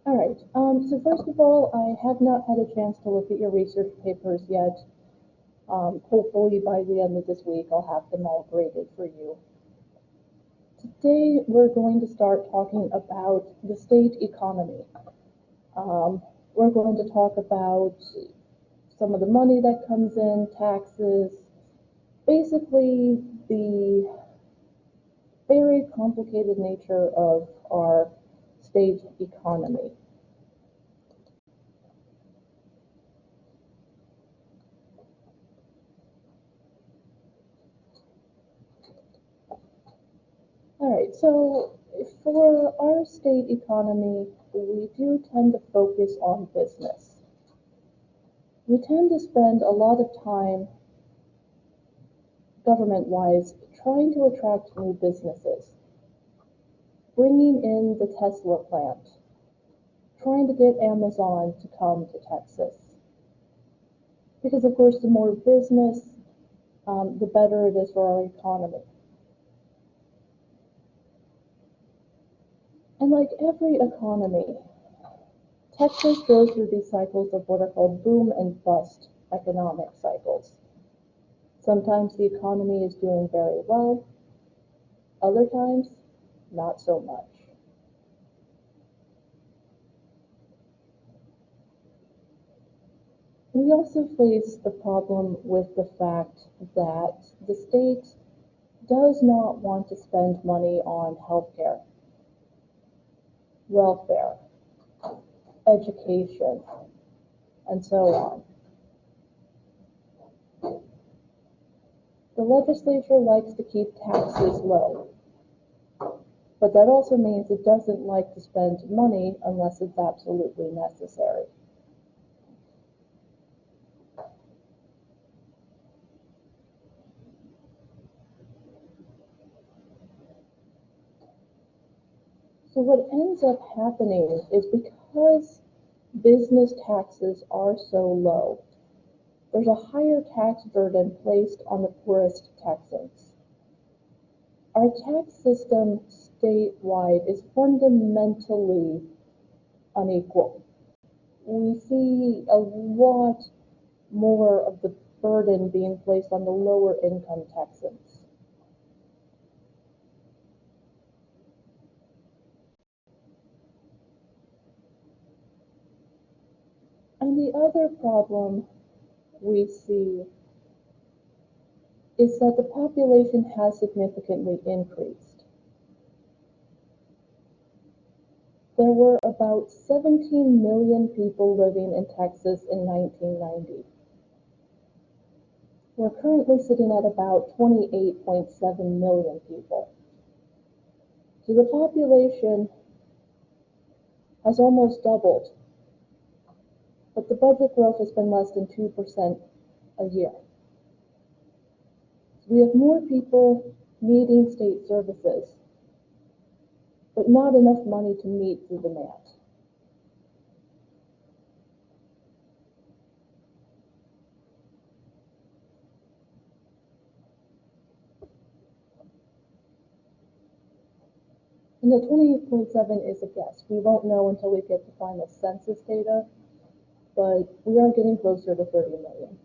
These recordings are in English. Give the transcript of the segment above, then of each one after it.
All right. So first of all, I have not had a chance to look at your research papers yet. Hopefully by the end of this week, I'll have them all graded for you. Today, we're going to start talking about the state economy. We're going to talk about some of the money that comes in, taxes, basically the very complicated nature of our state economy. All right, so for our state economy, we do tend to focus on business. We tend to spend a lot of time, government-wise, trying to attract new businesses, bringing in the Tesla plant, trying to get Amazon to come to Texas. Because, of course, the more business, the better it is for our economy. And like every economy, Texas goes through these cycles of what are called boom and bust economic cycles. Sometimes the economy is doing very well, other times, not so much. We also face the problem with the fact that the state does not want to spend money on healthcare, welfare, education, and so on. The legislature likes to keep taxes low, but that also means it doesn't like to spend money unless it's absolutely necessary. So what ends up happening is because business taxes are so low, there's a higher tax burden placed on the poorest Texans. Our tax system statewide is fundamentally unequal. We see a lot more of the burden being placed on the lower income Texans. And the other problem we see is that the population has significantly increased. There were about 17 million people living in Texas in 1990. We're currently sitting at about 28.7 million people. So the population has almost doubled, but the budget growth has been less than 2% a year. So we have more people needing state services, but not enough money to meet the demand. And the 28.7 is a guess. We won't know until we get the final census data, but we are getting closer to 30 million.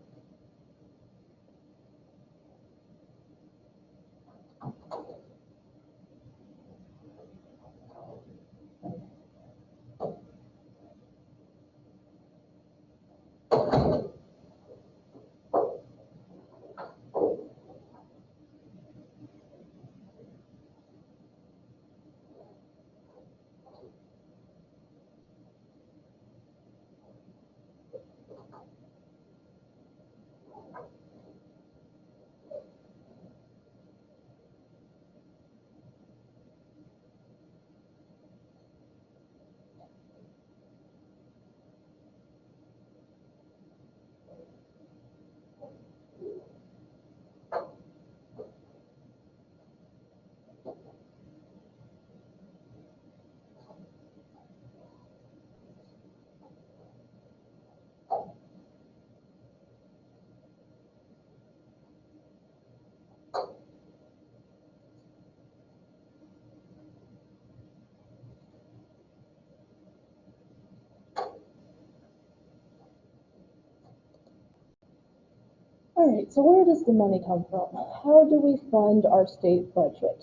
All right, so where does the money come from? How do we fund our state budget?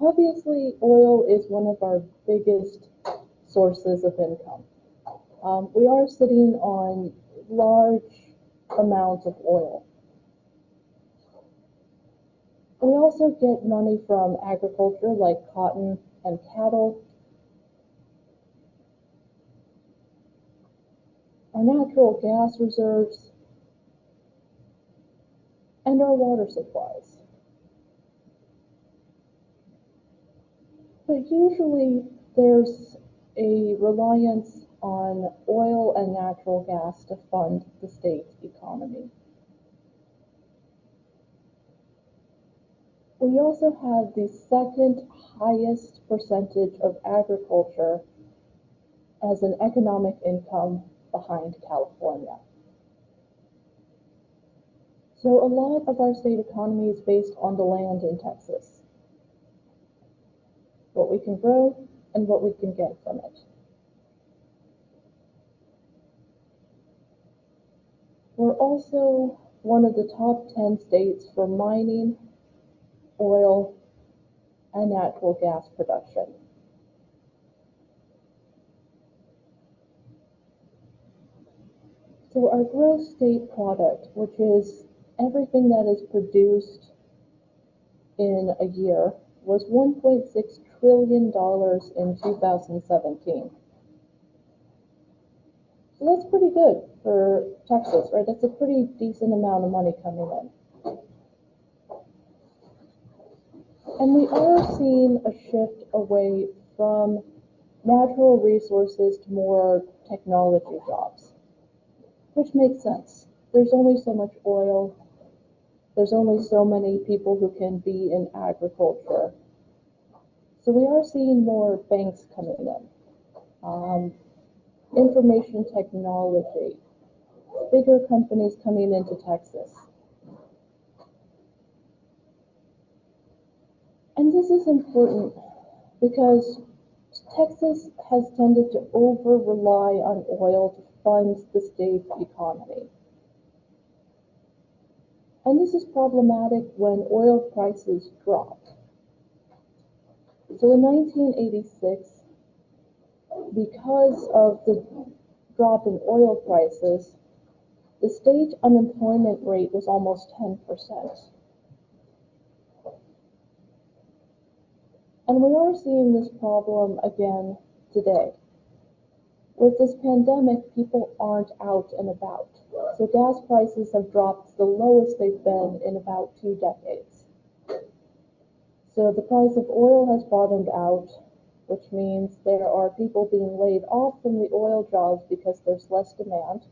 Obviously, oil is one of our biggest sources of income. We are sitting on large amounts of oil. We also get money from agriculture like cotton and cattle. Our natural gas reserves, and our water supplies. But usually there's a reliance on oil and natural gas to fund the state economy. We also have the second highest percentage of agriculture as an economic income behind California. So a lot of our state economy is based on the land in Texas, what we can grow and what we can get from it. We're also one of the top 10 states for mining, oil, and natural gas production. So our gross state product, which is everything that is produced in a year, was $1.6 trillion in 2017. So that's pretty good for Texas, right? That's a pretty decent amount of money coming in. And we are seeing a shift away from natural resources to more technology jobs, which makes sense. There's only so much oil. There's only so many people who can be in agriculture. So we are seeing more banks coming in, information technology, bigger companies coming into Texas. And this is important because Texas has tended to over-rely on oil to fund the state economy. And this is problematic when oil prices drop. So in 1986, because of the drop in oil prices, the state unemployment rate was almost 10%. And we are seeing this problem again today. With this pandemic, people aren't out and about. So gas prices have dropped to the lowest they've been in about 2 decades. So the price of oil has bottomed out, which means there are people being laid off from the oil jobs because there's less demand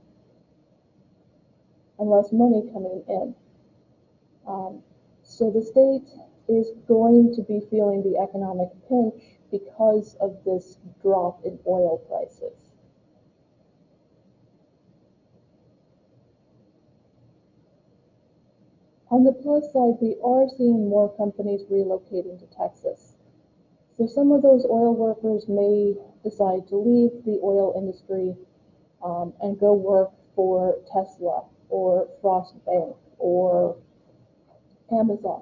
and less money coming in. So the state is going to be feeling the economic pinch because of this drop in oil prices. On the plus side, we are seeing more companies relocating to Texas. So some of those oil workers may decide to leave the oil industry and go work for Tesla or Frost Bank or Amazon.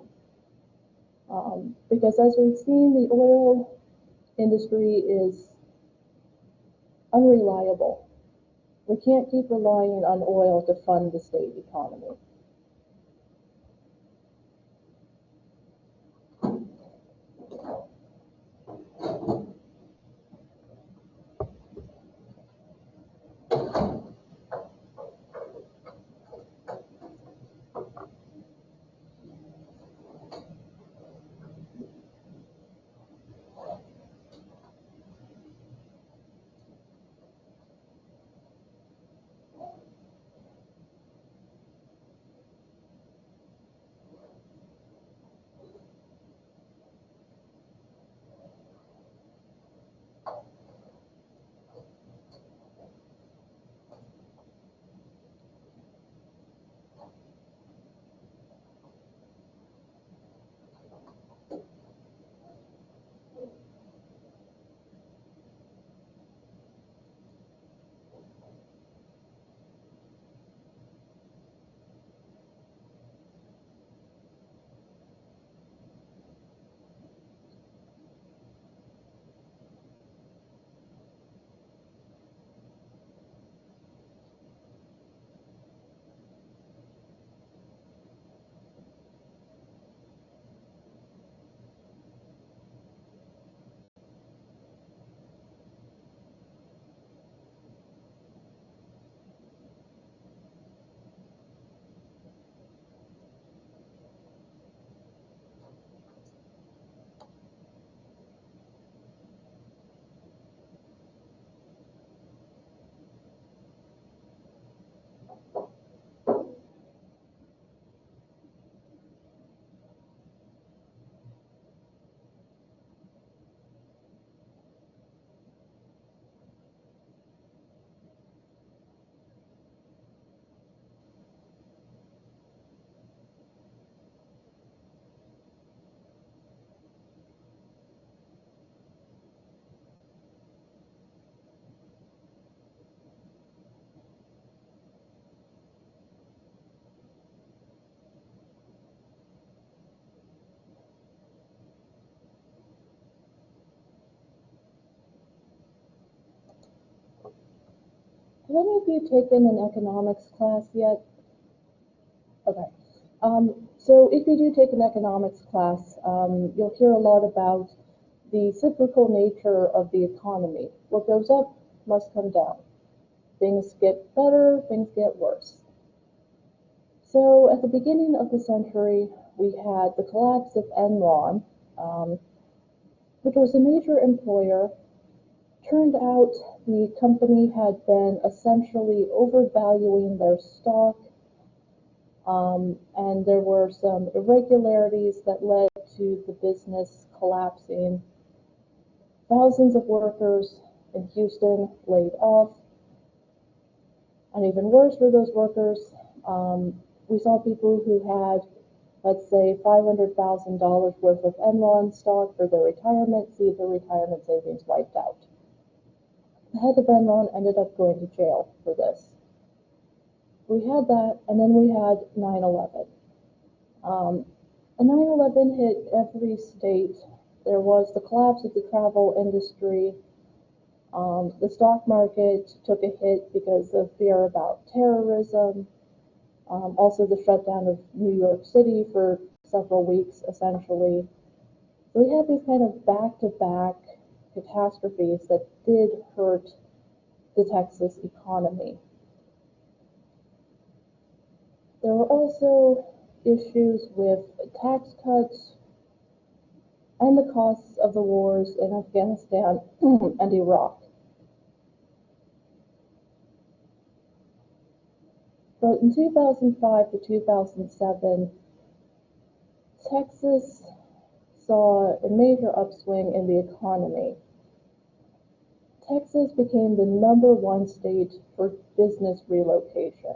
Because as we've seen, the oil industry is unreliable. We can't keep relying on oil to fund the state economy. Have any of you taken an economics class yet? Okay. So if you do take an economics class, you'll hear a lot about the cyclical nature of the economy. What goes up must come down. Things get better, things get worse. So at the beginning of the century, we had the collapse of Enron, which was a major employer. Turned out the company had been essentially overvaluing their stock, and there were some irregularities that led to the business collapsing. Thousands of workers in Houston laid off, and even worse for those workers, we saw people who had, let's say, $500,000 worth of Enron stock for their retirement see their retirement savings wiped out. The head of Enron ended up going to jail for this. We had that, and then we had 9/11. And 9/11 hit every state. There was the collapse of the travel industry. The stock market took a hit because of fear about terrorism. Also the shutdown of New York City for several weeks, essentially. So we had these kind of back-to-back catastrophes that did hurt the Texas economy. There were also issues with tax cuts and the costs of the wars in Afghanistan and Iraq. But in 2005 to 2007, Texas saw a major upswing in the economy. Texas became the #1 state for business relocation.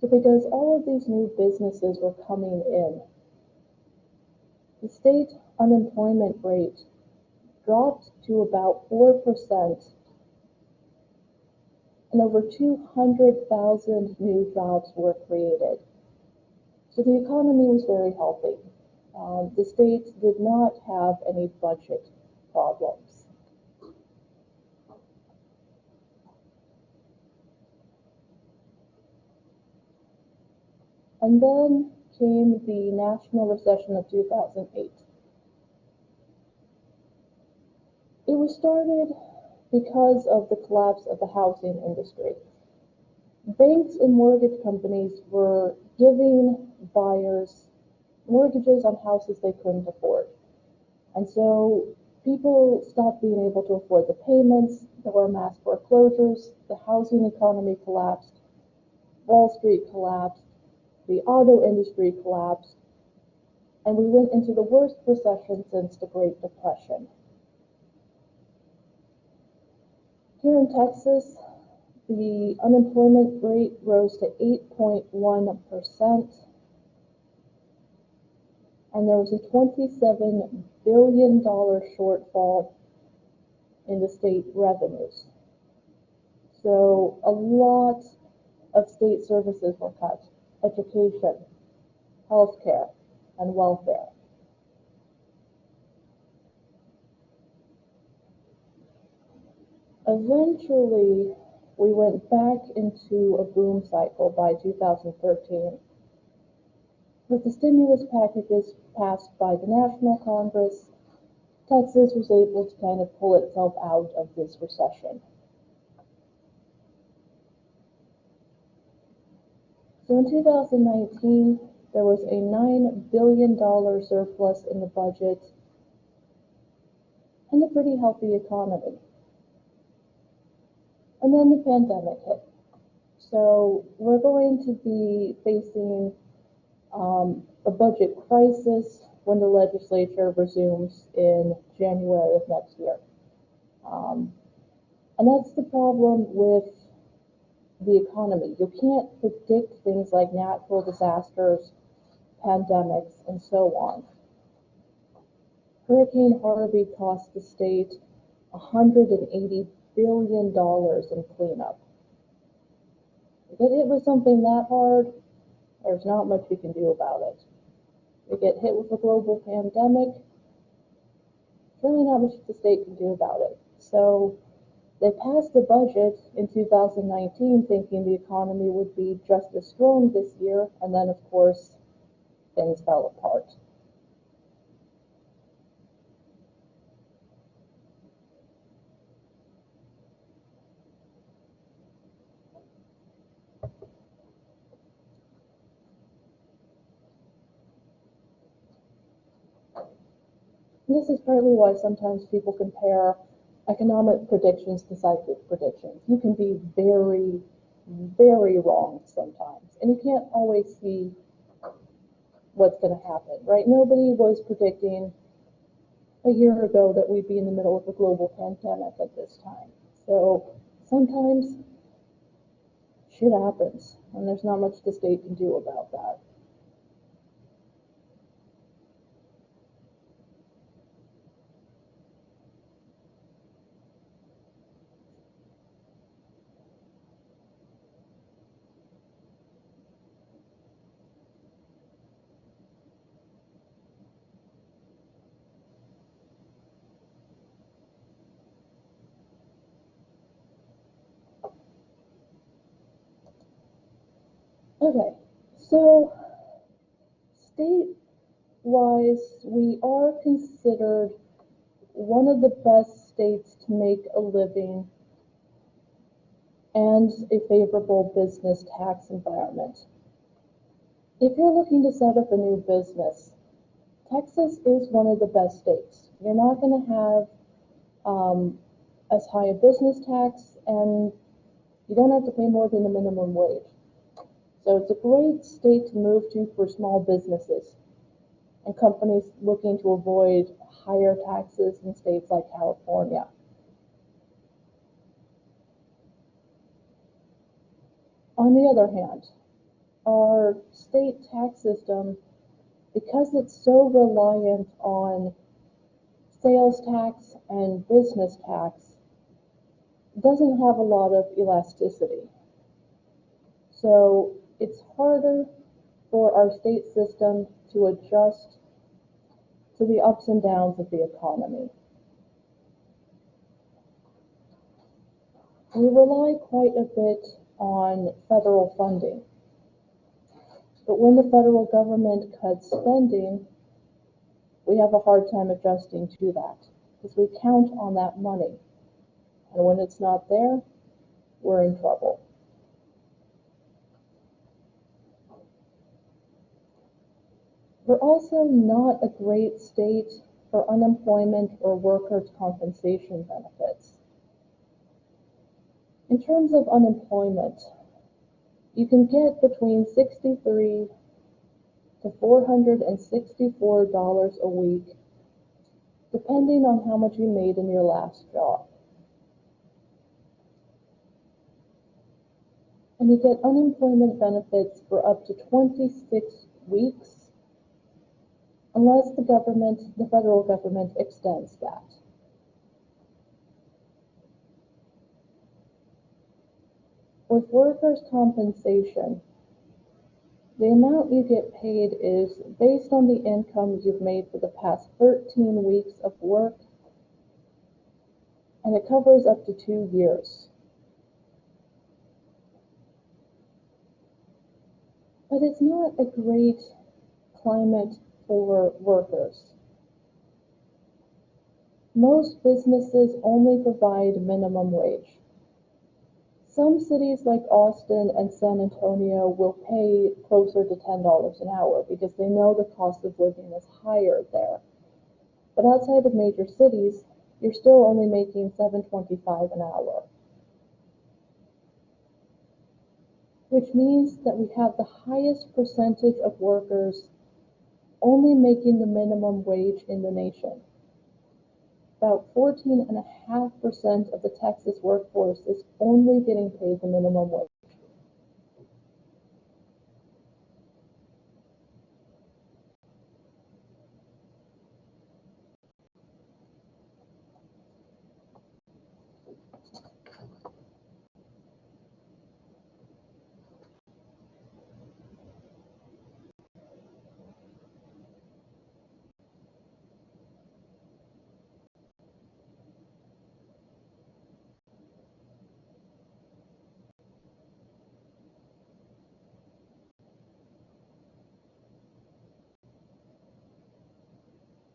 So because all of these new businesses were coming in, the state unemployment rate dropped to about 4%, and over 200,000 new jobs were created. So the economy was very healthy. The state did not have any budget problems. And then came the national recession of 2008. It was started because of the collapse of the housing industry. Banks and mortgage companies were giving buyers mortgages on houses they couldn't afford. And so people stopped being able to afford the payments, there were mass foreclosures, the housing economy collapsed, Wall Street collapsed, the auto industry collapsed, and we went into the worst recession since the Great Depression. Here in Texas, the unemployment rate rose to 8.1%, and there was a $27 billion shortfall in the state revenues. So a lot of state services were cut: education, healthcare, and welfare. Eventually, we went back into a boom cycle by 2013. With the stimulus packages passed by the National Congress, Texas was able to kind of pull itself out of this recession. So in 2019, there was a $9 billion surplus in the budget and a pretty healthy economy. And then the pandemic hit. So we're going to be facing a budget crisis when the legislature resumes in January of next year. And that's the problem with the economy. You can't predict things like natural disasters, pandemics, and so on. Hurricane Harvey cost the state $180 billion in cleanup. You get hit with something that hard, there's not much you can do about it. You get hit with a global pandemic, there's really not much the state can do about it. So they passed the budget in 2019 thinking the economy would be just as strong this year, and then of course things fell apart. And this is partly why sometimes people compare economic predictions to psychic predictions. You can be very, very wrong sometimes, and you can't always see what's going to happen, right? Nobody was predicting a year ago that we'd be in the middle of a global pandemic at this time. So sometimes shit happens, and there's not much the state can do about that. Okay, so state-wise, we are considered one of the best states to make a living and a favorable business tax environment. If you're looking to set up a new business, Texas is one of the best states. You're not going to have as high a business tax, and you don't have to pay more than the minimum wage. So it's a great state to move to for small businesses and companies looking to avoid higher taxes in states like California. On the other hand, our state tax system, because it's so reliant on sales tax and business tax, doesn't have a lot of elasticity. So it's harder for our state system to adjust to the ups and downs of the economy. We rely quite a bit on federal funding. But when the federal government cuts spending, we have a hard time adjusting to that because we count on that money. And when it's not there, we're in trouble. We're also not a great state for unemployment or workers' compensation benefits. In terms of unemployment, you can get between $63 to $464 a week, depending on how much you made in your last job. And you get unemployment benefits for up to 26 weeks, unless the federal government extends that. With workers' compensation, the amount you get paid is based on the income you've made for the past 13 weeks of work, and it covers up to 2 years. But it's not a great climate for workers. Most businesses only provide minimum wage. Some cities like Austin and San Antonio will pay closer to $10 an hour because they know the cost of living is higher there. But outside of major cities, you're still only making $7.25 an hour. which means that we have the highest percentage of workers only making the minimum wage in the nation. About 14.5% of the Texas workforce is only getting paid the minimum wage.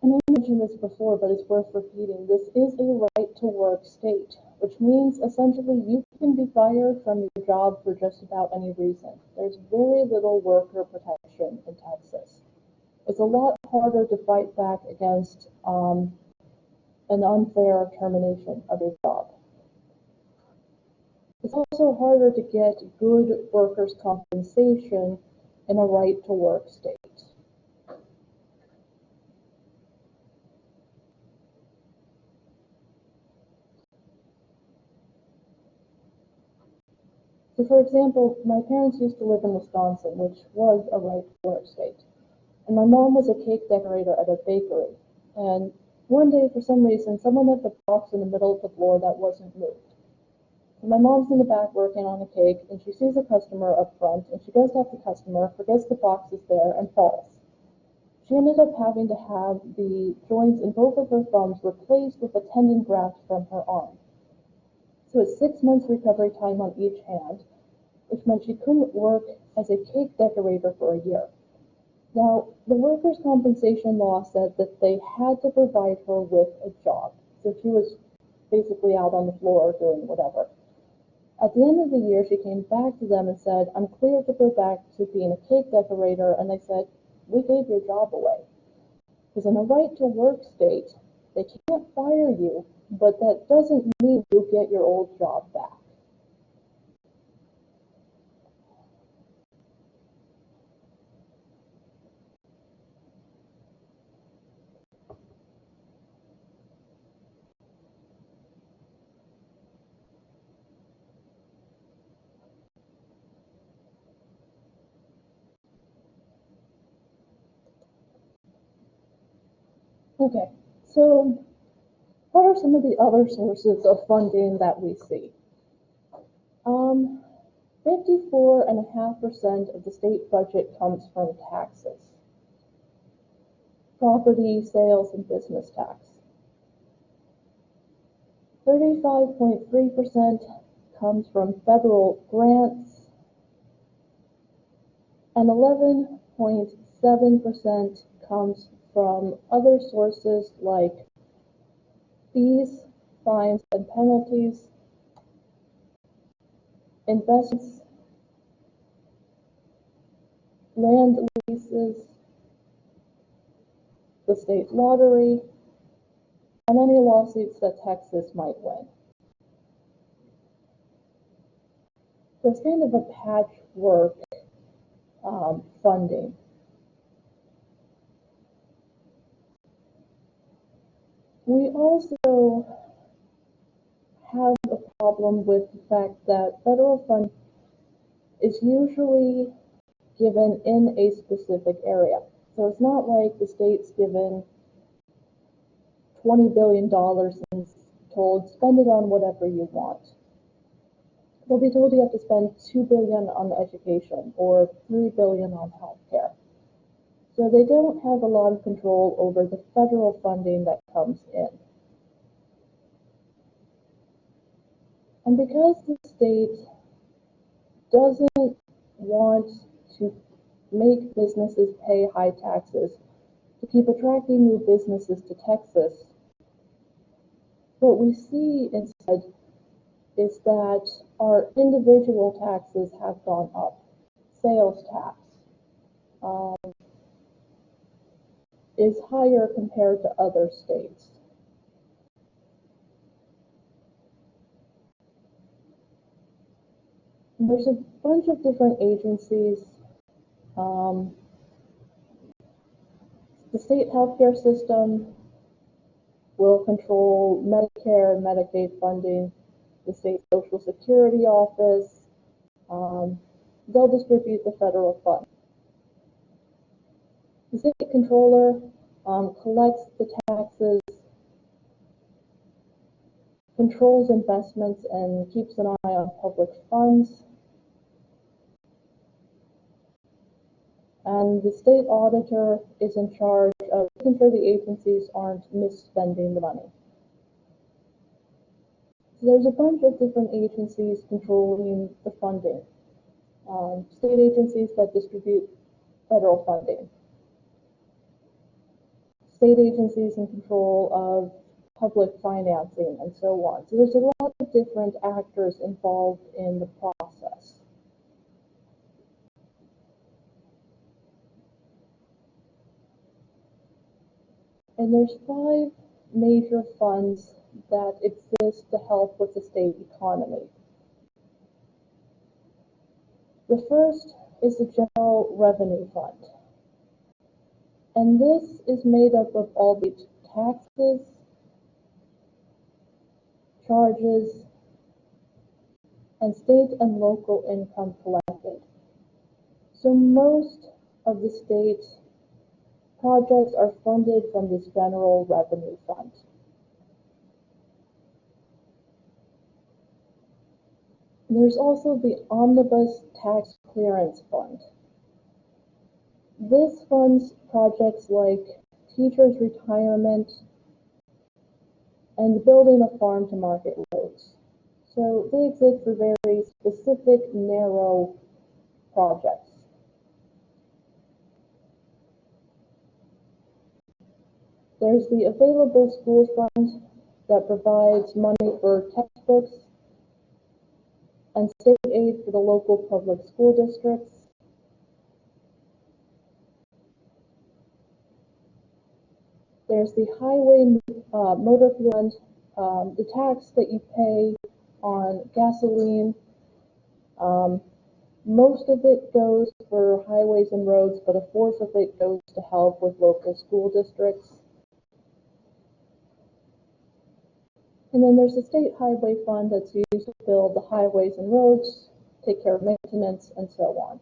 And I mentioned this before, but it's worth repeating. This is a right-to-work state, which means essentially you can be fired from your job for just about any reason. There's very little worker protection in Texas. It's a lot harder to fight back against an unfair termination of your job. It's also harder to get good workers' compensation in a right-to-work state. So for example, my parents used to live in Wisconsin, which was a right-to-work state. And my mom was a cake decorator at a bakery. And one day, for some reason, someone left a box in the middle of the floor that wasn't moved. And my mom's in the back working on a cake, and she sees a customer up front, and she goes to help the customer, forgets the box is there, and falls. She ended up having to have the joints in both of her thumbs replaced with a tendon graft from her arm. So it's 6 months recovery time on each hand, which meant she couldn't work as a cake decorator for a year. Now, the workers' compensation law said that they had to provide her with a job. So she was basically out on the floor doing whatever. At the end of the year, she came back to them and said, I'm cleared to go back to being a cake decorator. And they said, we gave your job away. Because in a right-to-work state, they can't fire you, but that doesn't mean you'll get your old job back. Okay, so what are some of the other sources of funding that we see? 54.5% of the state budget comes from taxes. Property, sales, and business tax. 35.3% comes from federal grants, and 11.7% comes from other sources like fees, fines, and penalties, investments, land leases, the state lottery, and any lawsuits that Texas might win. So it's kind of a patchwork funding. We also have a problem with the fact that federal funding is usually given in a specific area. So it's not like the state's given $20 billion and told, spend it on whatever you want. They'll be told you have to spend $2 billion on education or $3 billion on healthcare. So they don't have a lot of control over the federal funding that comes in. And because the state doesn't want to make businesses pay high taxes to keep attracting new businesses to Texas, what we see instead is that our individual taxes have gone up. Sales tax is higher compared to other states. There's a bunch of different agencies. Um, the state healthcare system will control Medicare and Medicaid funding. The state Social Security office, they'll distribute the federal fund. The state controller collects the taxes, controls investments, and keeps an eye on public funds. And the state auditor is in charge of making sure the agencies aren't misspending the money. So there's a bunch of different agencies controlling the funding. State agencies that distribute federal funding. State agencies in control of public financing, and so on. So there's a lot of different actors involved in the process. And there's 5 major funds that exist to help with the state economy. The first is the General Revenue Fund. And this is made up of all the taxes, charges, and state and local income collected. So most of the state projects are funded from this General Revenue Fund. There's also the Omnibus Tax Clearance Fund. This funds projects like teachers' retirement and building of farm-to-market roads. So they exist for very specific, narrow projects. There's the Available Schools Fund that provides money for textbooks and state aid for the local public school districts. There's the Highway Motor Fuel Fund, the tax that you pay on gasoline. Most of it goes for highways and roads, but 1/4 of it goes to help with local school districts. And then there's the State Highway Fund that's used to build the highways and roads, take care of maintenance, and so on.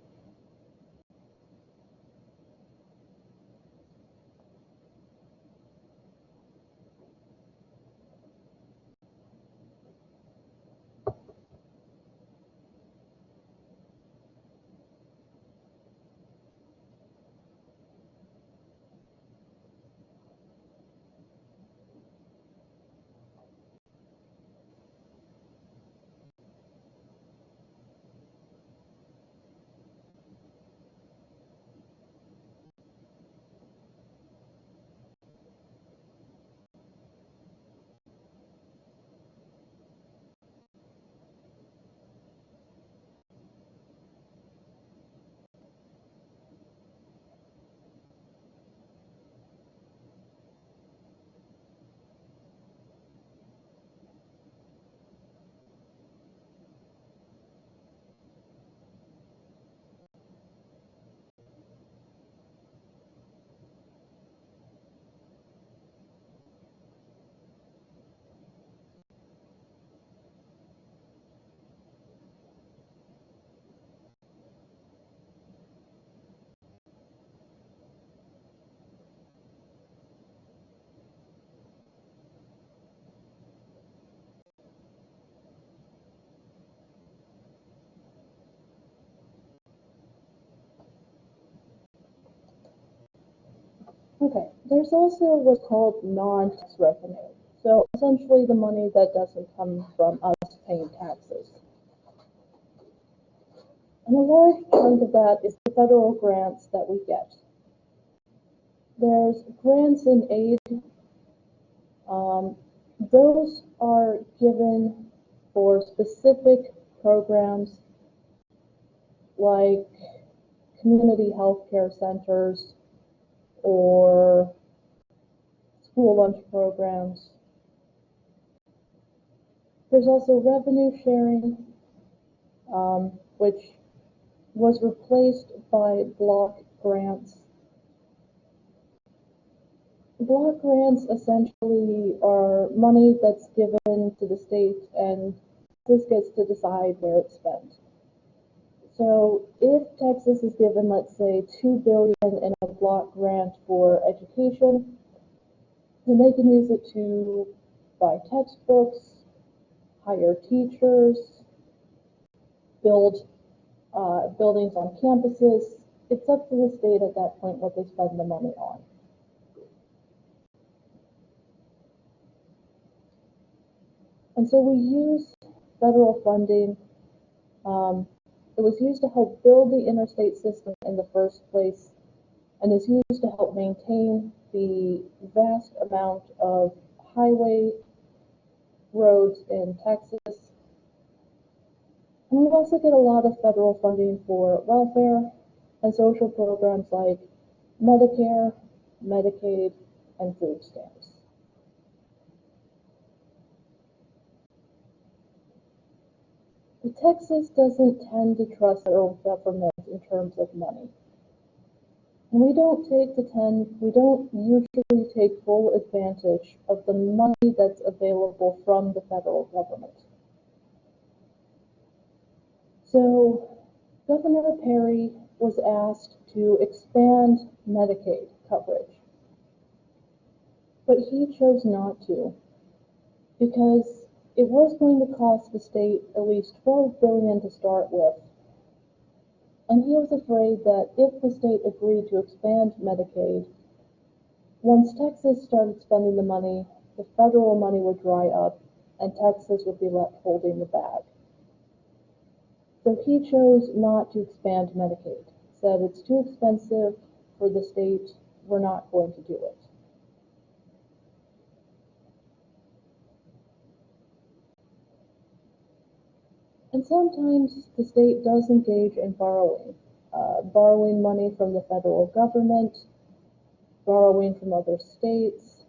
Okay, there's also what's called non-tax revenue. So essentially the money that doesn't come from us paying taxes. And a large chunk of that is the federal grants that we get. There's grants and aid. Those are given for specific programs like community health care centers or school lunch programs. There's also revenue sharing, which was replaced by block grants. Block grants essentially are money that's given to the state and this gets to decide where it's spent. So if Texas is given, let's say, $2 billion in a block grant for education, then they can use it to buy textbooks, hire teachers, build buildings on campuses. It's up to the state at that point what they spend the money on. And so we use federal funding. It was used to help build the interstate system in the first place and is used to help maintain the vast amount of highway roads in Texas. And we also get a lot of federal funding for welfare and social programs like Medicare, Medicaid, and food stamps. But Texas doesn't tend to trust the federal government in terms of money. And we don't usually take full advantage of the money that's available from the federal government. So Governor Perry was asked to expand Medicaid coverage, but he chose not to because it was going to cost the state at least $12 billion to start with. And he was afraid that if the state agreed to expand Medicaid, once Texas started spending the money, the federal money would dry up and Texas would be left holding the bag. So he chose not to expand Medicaid. Said it's too expensive for the state, we're not going to do it. And sometimes the state does engage in borrowing money from the federal government, borrowing from other states.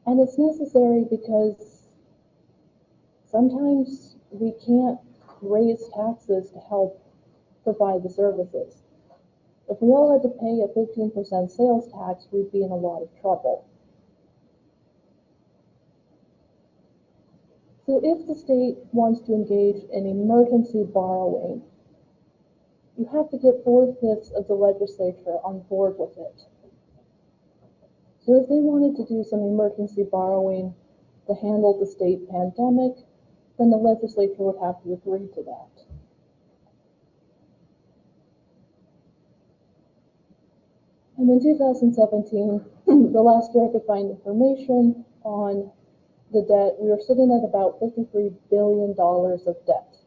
And it's necessary because sometimes we can't raise taxes to help provide the services. If we all had to pay a 15% sales tax, we'd be in a lot of trouble. So if the state wants to engage in emergency borrowing, you have to get 4/5 of the legislature on board with it. So if they wanted to do some emergency borrowing to handle the state pandemic, then the legislature would have to agree to that. And in 2017, the last year I could find information on the debt, we were sitting at about $53 billion of debt.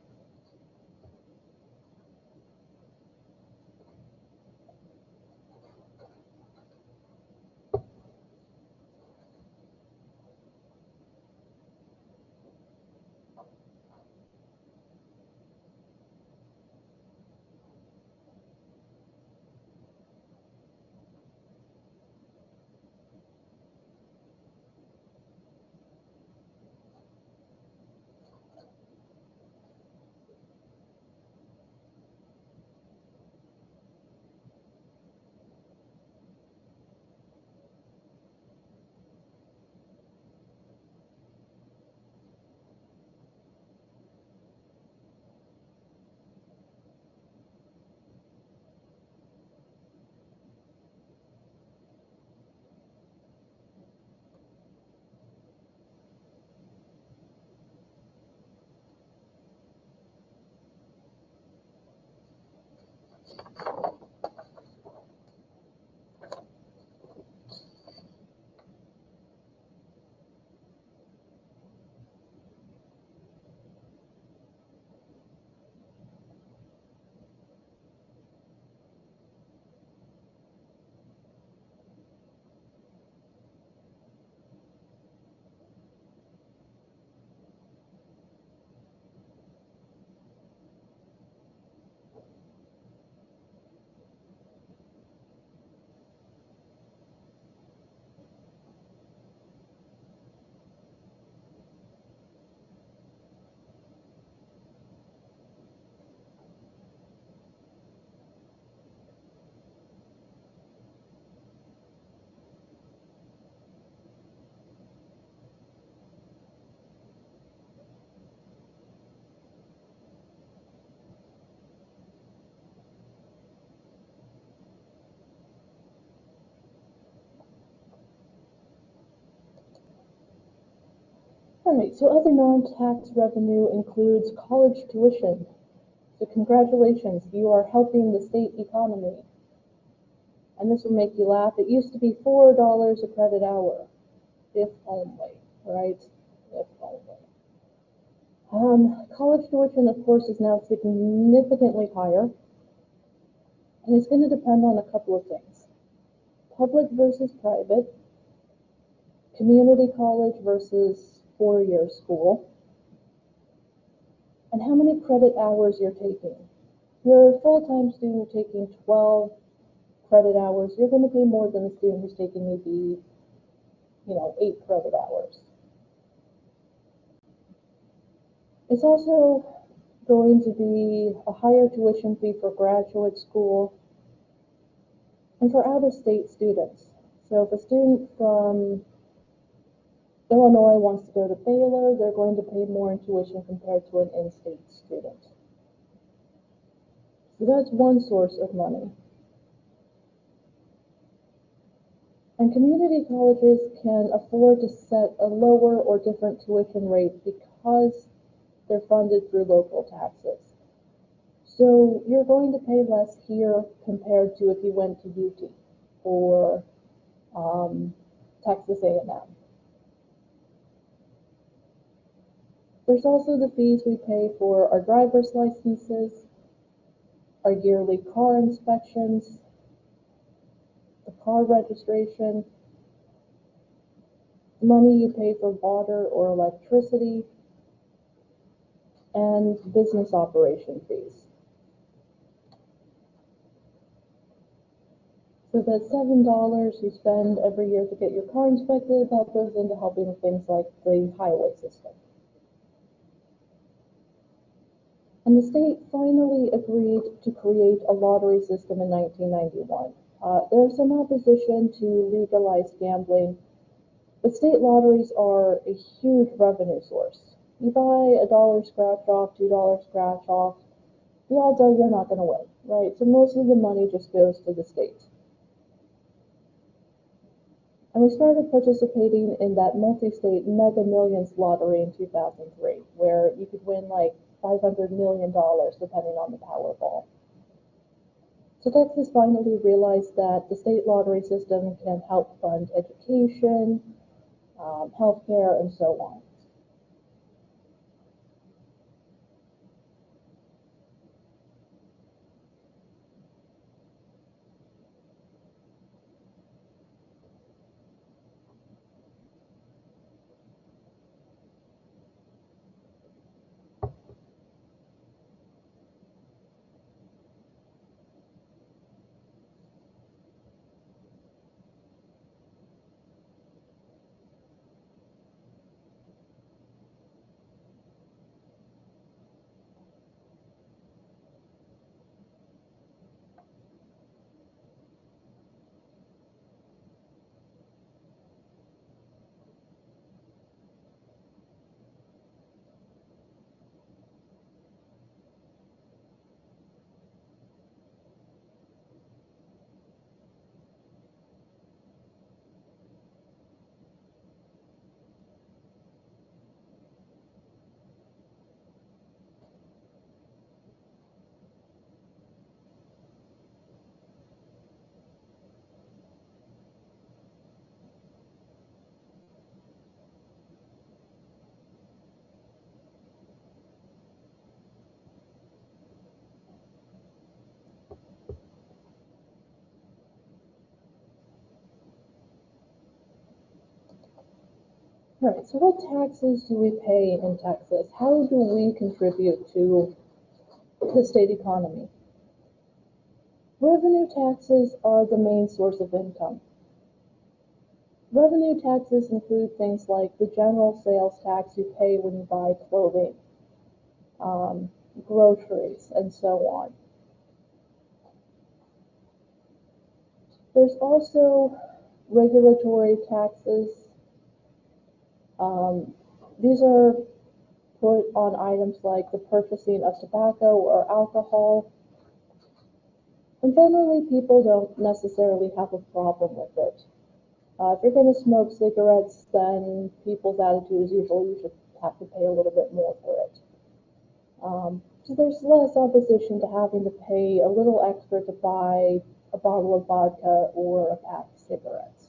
All right, so other non-tax revenue includes college tuition. So congratulations, you are helping the state economy. And this will make you laugh. It used to be $4 a credit hour, if only, right? If only. College tuition, of course, is now significantly higher, and it's going to depend on a couple of things. Public versus private, community college versus four-year school, and how many credit hours you're taking. If you're a full-time student taking 12 credit hours, you're going to pay more than a student who's taking maybe, 8 credit hours. It's also going to be a higher tuition fee for graduate school and for out-of-state students. So if a student from Illinois wants to go to Baylor, they're going to pay more in tuition compared to an in-state student. So that's one source of money. And community colleges can afford to set a lower or different tuition rate because they're funded through local taxes. So you're going to pay less here compared to if you went to UT or Texas A&M. There's also the fees we pay for our driver's licenses, our yearly car inspections, the car registration, the money you pay for water or electricity, and business operation fees. So that $7 you spend every year to get your car inspected, that goes into helping with things like the highway system. And the state finally agreed to create a lottery system in 1991. There's some opposition to legalized gambling, but state lotteries are a huge revenue source. You buy a $1 scratch off, $2 scratch off, the odds are you're not going to win, right? So most of the money just goes to the state. And we started participating in that multi-state Mega Millions lottery in 2003, where you could win like $500 million depending on the Powerball. So Texas finally realized that the state lottery system can help fund education, healthcare, and so on. Right, so what taxes do we pay in Texas? How do we contribute to the state economy? Revenue taxes are the main source of income. Revenue taxes include things like the general sales tax you pay when you buy clothing, groceries, and so on. There's also regulatory taxes. These are put on items like the purchasing of tobacco or alcohol. And generally, people don't necessarily have a problem with it. If you're going to smoke cigarettes, then people's attitude is usually you should have to pay a little bit more for it. So there's less opposition to having to pay a little extra to buy a bottle of vodka or a pack of cigarettes.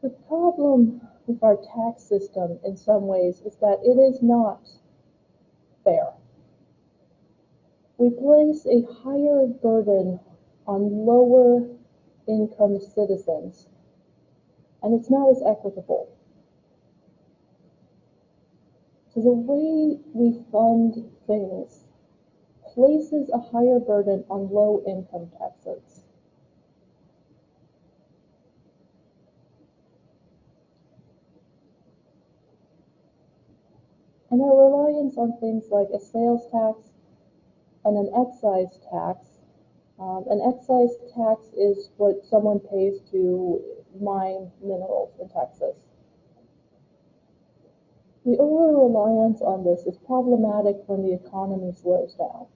The problem with our tax system in some ways is that it is not fair. We place a higher burden on lower income citizens, and it's not as equitable. So the way we fund things places a higher burden on low income taxes. And our reliance on things like a sales tax and an excise tax. An excise tax is what someone pays to mine minerals in Texas. The over-reliance on this is problematic when the economy slows down.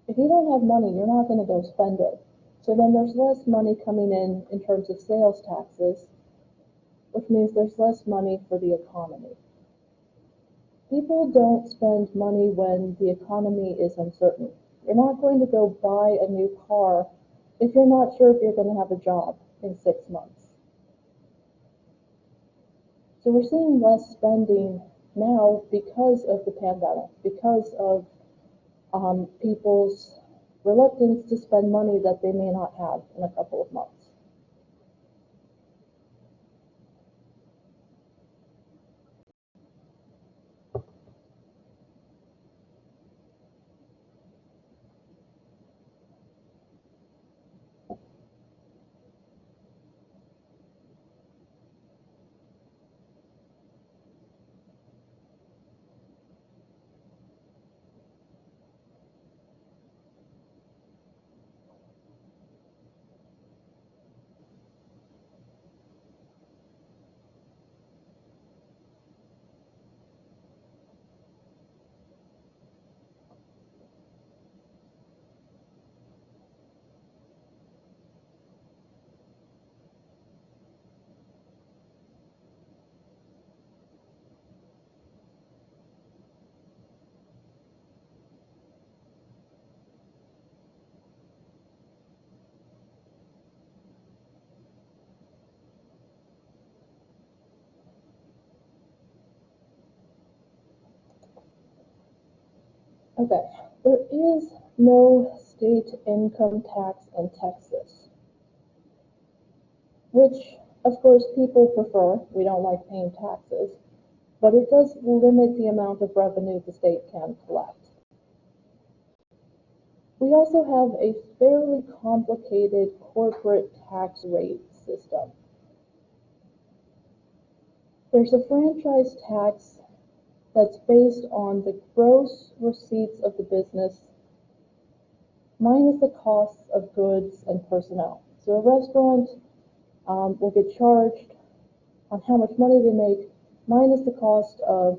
If you don't have money, you're not going to go spend it. So then there's less money coming in terms of sales taxes, which means there's less money for the economy. People don't spend money when the economy is uncertain. You're not going to go buy a new car if you're not sure if you're going to have a job in 6 months. So we're seeing less spending now because of the pandemic, because of people's reluctance to spend money that they may not have in a couple of months. Okay, there is no state income tax in Texas, which of course people prefer. We don't like paying taxes, but it does limit the amount of revenue the state can collect. We also have a fairly complicated corporate tax rate system. There's a franchise tax that's based on the gross receipts of the business minus the costs of goods and personnel. So a restaurant will get charged on how much money they make minus the cost of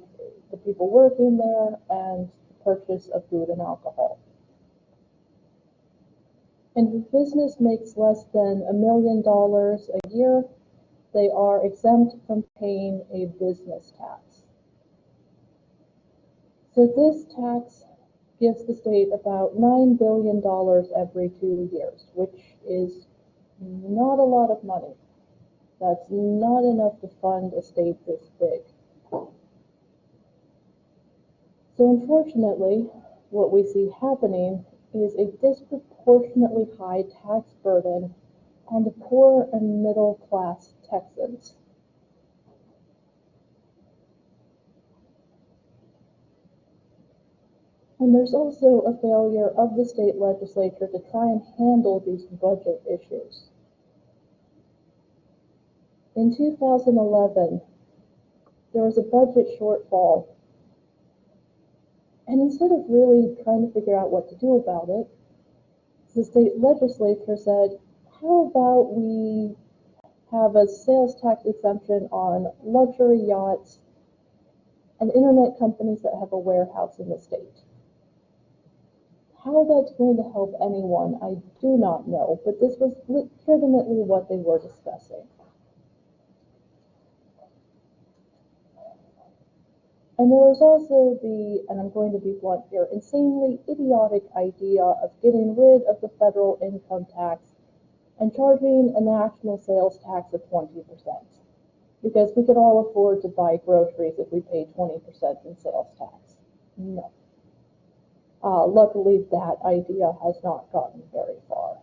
the people working there and the purchase of food and alcohol. And if a business makes less than $1 million a year, they are exempt from paying a business tax. So this tax gives the state about $9 billion every 2 years, which is not a lot of money. That's not enough to fund a state this big. So unfortunately, what we see happening is a disproportionately high tax burden on the poor and middle class Texans. And there's also a failure of the state legislature to try and handle these budget issues. In 2011, there was a budget shortfall, and instead of really trying to figure out what to do about it, the state legislature said, how about we have a sales tax exemption on luxury yachts and internet companies that have a warehouse in the state? How that's going to help anyone, I do not know, but this was legitimately what they were discussing. And there was also the, and I'm going to be blunt here, insanely idiotic idea of getting rid of the federal income tax and charging a national sales tax of 20%. Because we could all afford to buy groceries if we paid 20% in sales tax. No. Luckily, that idea has not gotten very far.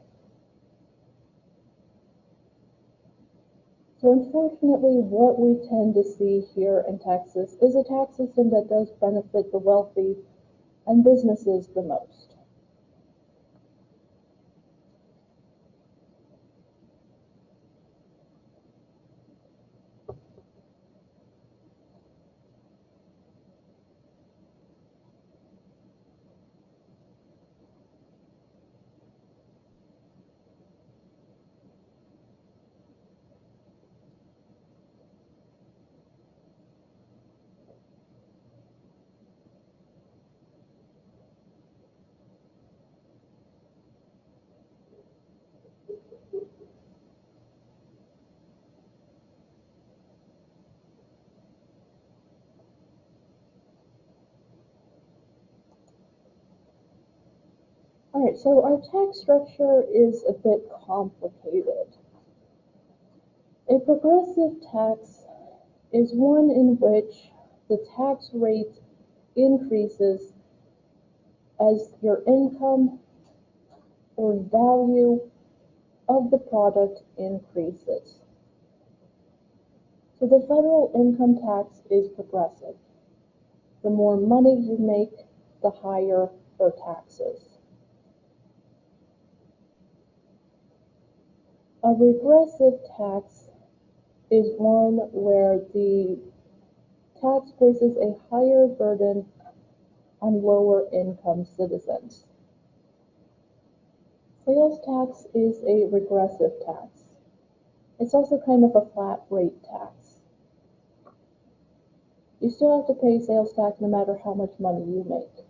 So unfortunately, what we tend to see here in Texas is a tax system that does benefit the wealthy and businesses the most. All right, so our tax structure is a bit complicated. A progressive tax is one in which the tax rate increases as your income or value of the product increases. So the federal income tax is progressive. The more money you make, the higher your taxes. A regressive tax is one where the tax places a higher burden on lower income citizens. Sales tax is a regressive tax. It's also kind of a flat rate tax. You still have to pay sales tax no matter how much money you make.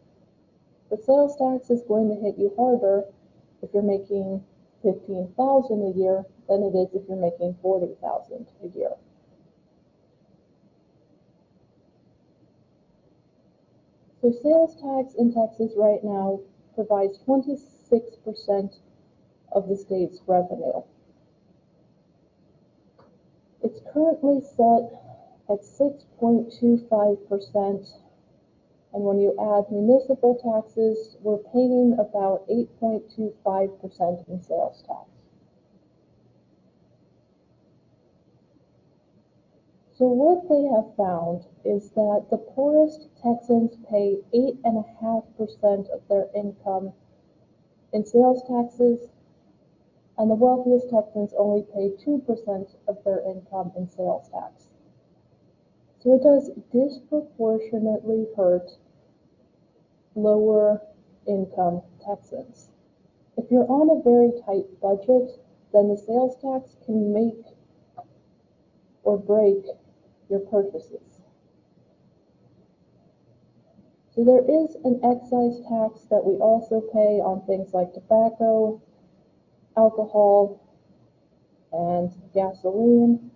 But sales tax is going to hit you harder if you're making $15,000 a year than it is if you're making $40,000 a year. So sales tax in Texas right now provides 26% of the state's revenue. It's currently set at 6.25%, and when you add municipal taxes, we're paying about 8.25% in sales tax. So what they have found is that the poorest Texans pay 8.5% of their income in sales taxes, and the wealthiest Texans only pay 2% of their income in sales tax. So it does disproportionately hurt lower income Texans. If you're on a very tight budget, then the sales tax can make or break your purchases. So there is an excise tax that we also pay on things like tobacco, alcohol, and gasoline.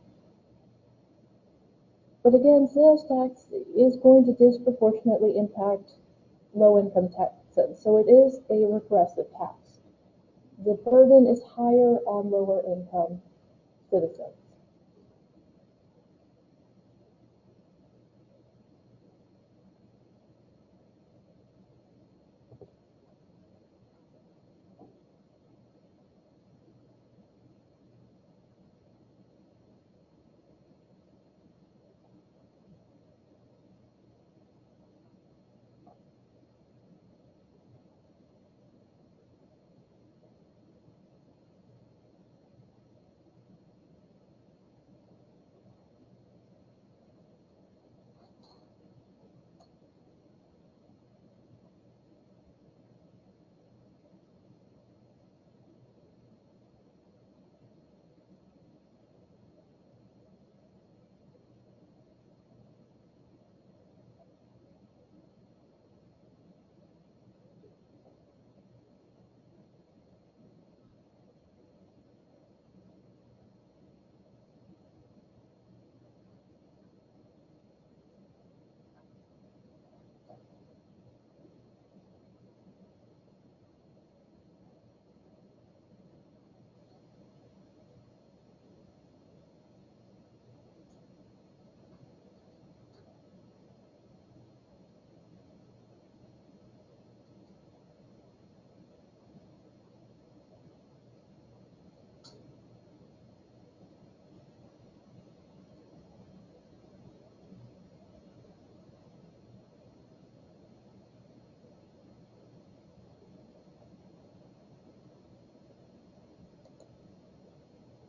But again, sales tax is going to disproportionately impact low-income Texans, so it is a regressive tax. The burden is higher on lower-income citizens.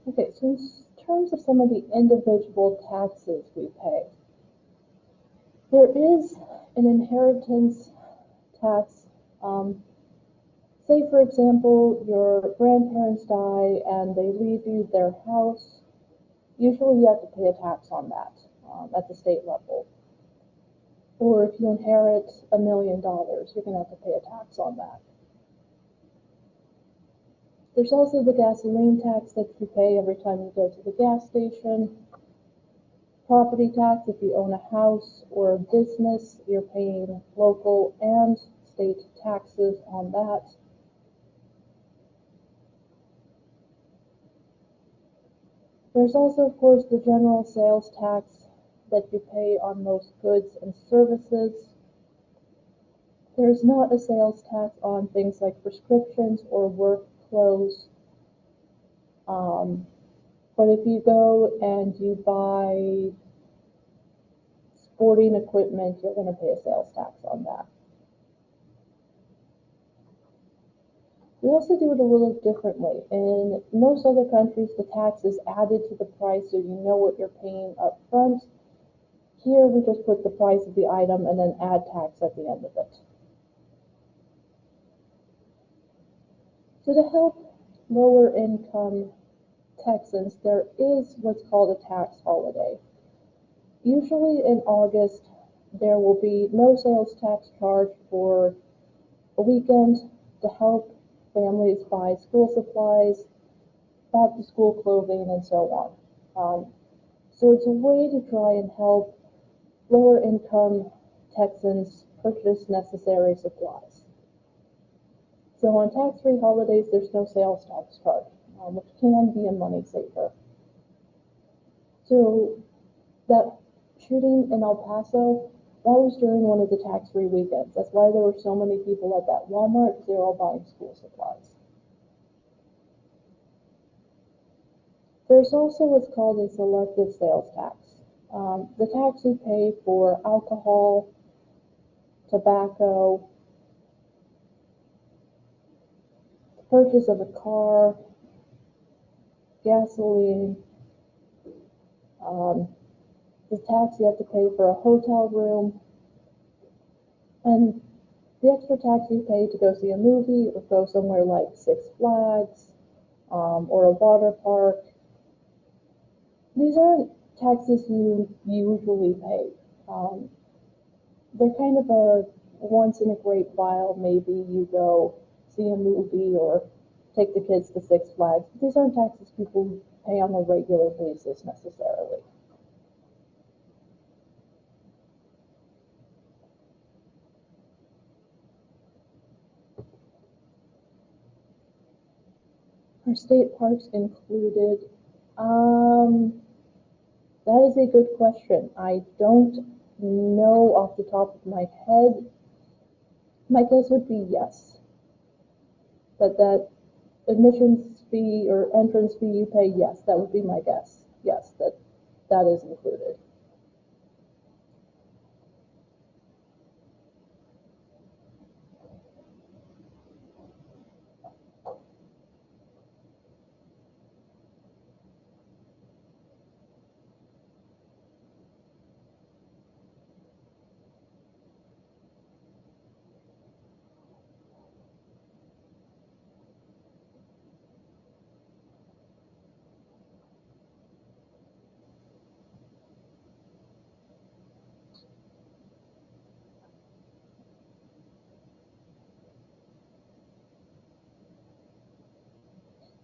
Okay, so in terms of some of the individual taxes we pay, there is an inheritance tax. Say, for example, your grandparents die and they leave you their house. Usually you have to pay a tax on that at the state level. Or if you inherit $1 million, you're going to have to pay a tax on that. There's also the gasoline tax that you pay every time you go to the gas station. Property tax, if you own a house or a business, you're paying local and state taxes on that. There's also, of course, the general sales tax that you pay on most goods and services. There's not a sales tax on things like prescriptions or work clothes. But if you go and you buy sporting equipment, you're going to pay a sales tax on that. We also do it a little differently. In most other countries, the tax is added to the price so you know what you're paying up front. Here, we just put the price of the item and then add tax at the end of it. So to help lower income Texans, there is what's called a tax holiday. Usually in August, there will be no sales tax charged for a weekend to help families buy school supplies, back to school clothing, and so on. So it's a way to try and help lower income Texans purchase necessary supplies. So on tax-free holidays, there's no sales tax charge, which can be a money saver. So that shooting in El Paso, that was during one of the tax-free weekends. That's why there were so many people at that Walmart, because they were all buying school supplies. There's also what's called a selective sales tax. The tax you pay for alcohol, tobacco, purchase of a car, gasoline, the tax you have to pay for a hotel room, and the extra tax you pay to go see a movie or go somewhere like Six Flags or a water park. These aren't taxes you usually pay. They're kind of a once in a great while, maybe you go see a movie or take the kids to Six Flags. These aren't taxes people pay on a regular basis necessarily. Are state parks included? That is a good question. I don't know off the top of my head. My guess would be yes. That admissions fee or entrance fee you pay, yes, that would be my guess. Yes, that is included.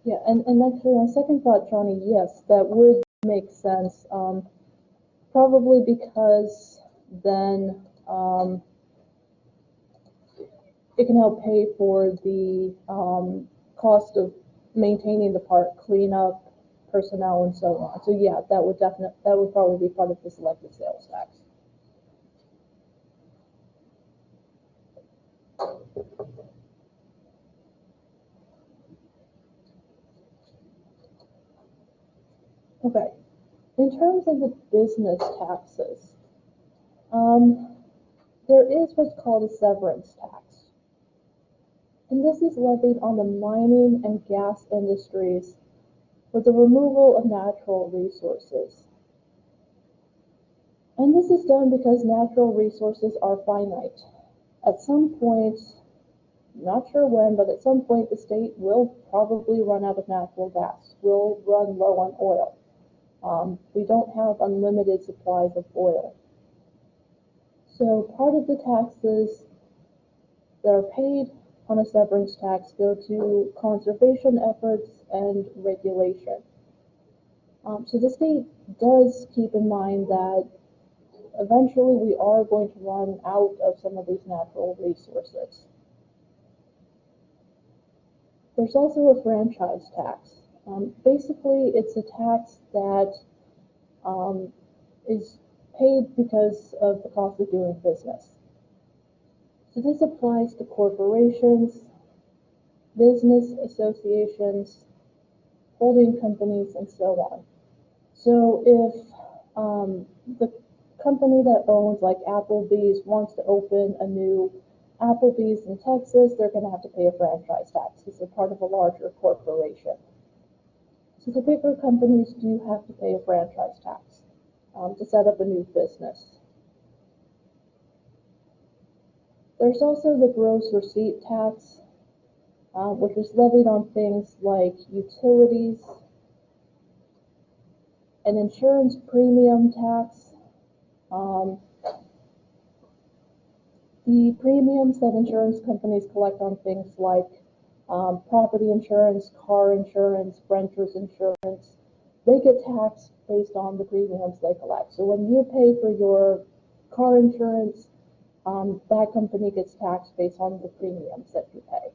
Yeah, and actually on second thought, Johnny, yes, that would make sense. Probably because then it can help pay for the cost of maintaining the park, cleanup, personnel, and so on. So yeah, that would probably be part of the selective sales tax. Okay, in terms of the business taxes, there is what's called a severance tax. And this is levied on the mining and gas industries with the removal of natural resources. And this is done because natural resources are finite. At some point, not sure when, but at some point the state will probably run out of natural gas, will run low on oil. We don't have unlimited supplies of oil. So part of the taxes that are paid on a severance tax go to conservation efforts and regulation. So the state does keep in mind that eventually we are going to run out of some of these natural resources. There's also a franchise tax. Basically, it's a tax that is paid because of the cost of doing business. So this applies to corporations, business associations, holding companies, and so on. So if the company that owns like Applebee's wants to open a new Applebee's in Texas, they're going to have to pay a franchise tax because they're part of a larger corporation. So the bigger companies do have to pay a franchise tax to set up a new business. There's also the gross receipt tax, which is levied on things like utilities, an insurance premium tax. The premiums that insurance companies collect on things like property insurance, car insurance, renter's insurance, they get taxed based on the premiums they collect. So when you pay for your car insurance, that company gets taxed based on the premiums that you pay.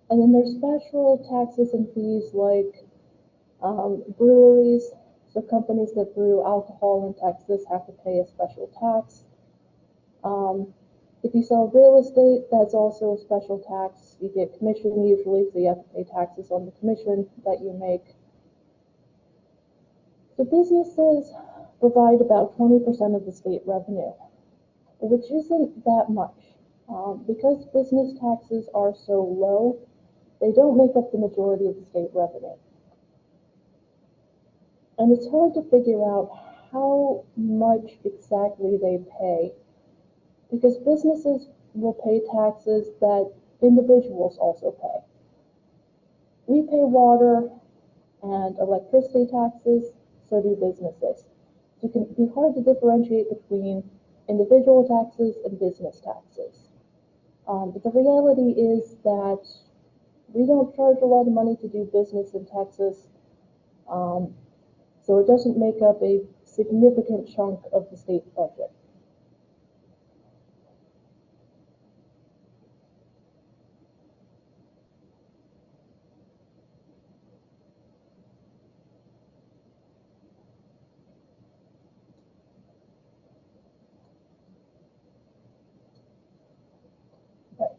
And then there's special taxes and fees like breweries. So companies that brew alcohol in Texas have to pay a special tax. If you sell real estate, that's also a special tax. You get commission usually, so you have to pay taxes on the commission that you make. So businesses provide about 20% of the state revenue, which isn't that much. Because business taxes are so low, they don't make up the majority of the state revenue. And it's hard to figure out how much exactly they pay, because businesses will pay taxes that individuals also pay. We pay water and electricity taxes, so do businesses. So it can be hard to differentiate between individual taxes and business taxes. But the reality is that we don't charge a lot of money to do business in Texas, so it doesn't make up a significant chunk of the state budget.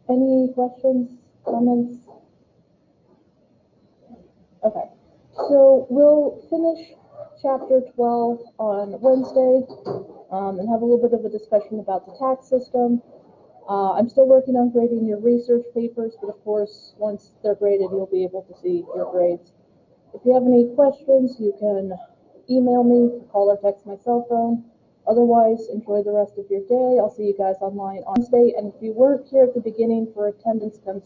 Any questions, comments? Okay, so we'll finish chapter 12 on Wednesday and have a little bit of a discussion about the tax system. I'm still working on grading your research papers, but of course, once they're graded, you'll be able to see your grades. If you have any questions, you can email me, call or text my cell phone. Otherwise, enjoy the rest of your day. I'll see you guys online on Wednesday. And if you weren't here at the beginning for attendance, come